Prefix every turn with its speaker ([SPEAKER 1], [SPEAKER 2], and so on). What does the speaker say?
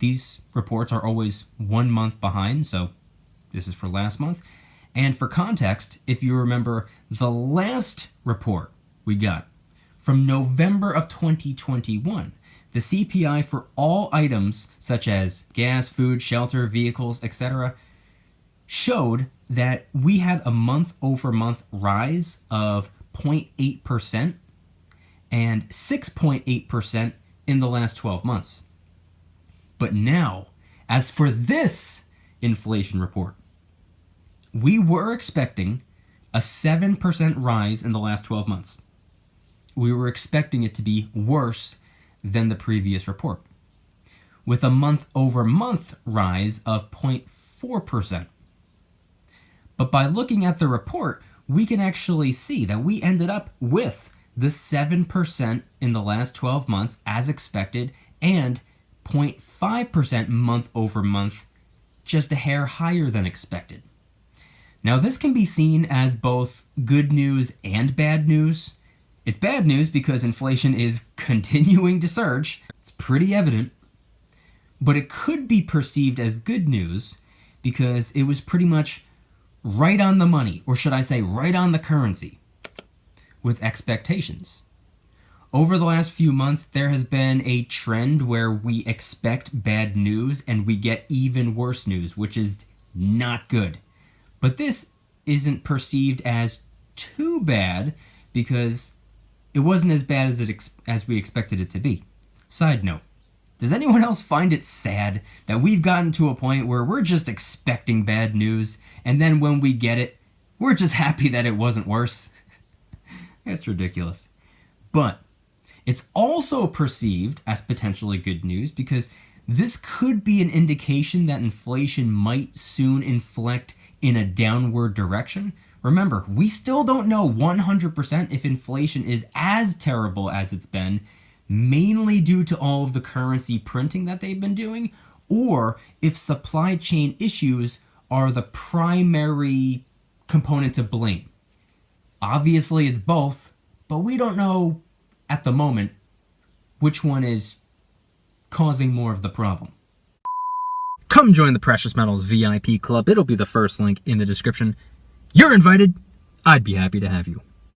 [SPEAKER 1] these reports are always 1 month behind, so this is for last month. And for context, if you remember the last report we got from November of 2021, the CPI for all items such as gas, food, shelter, vehicles, etc. showed that we had a month-over-month rise of 0.8% and 6.8% in the last 12 months. But now, as for this inflation report, we were expecting a 7% rise in the last 12 months. We were expecting it to be worse than the previous report, with a month-over-month rise of 0.4%. But by looking at the report, we can actually see that we ended up with the 7% in the last 12 months as expected, and 0.5% month-over-month, just a hair higher than expected. Now, this can be seen as both good news and bad news. It's bad news because inflation is continuing to surge. It's pretty evident. But it could be perceived as good news because it was pretty much right on the money, or should I say right on the currency, with expectations. Over the last few months, there has been a trend where we expect bad news and we get even worse news, which is not good. But this isn't perceived as too bad because it wasn't as bad as we expected it to be. Side note, does anyone else find it sad that we've gotten to a point where we're just expecting bad news, and then when we get it, we're just happy that it wasn't worse? It's ridiculous. But it's also perceived as potentially good news because this could be an indication that inflation might soon inflect in a downward direction. Remember, we still don't know 100% if inflation is as terrible as it's been, mainly due to all of the currency printing that they've been doing, or if supply chain issues are the primary component to blame. Obviously, it's both, but we don't know at the moment which one is causing more of the problem. Come join the Precious Metals VIP Club. It'll be the first link in the description. You're invited. I'd be happy to have you.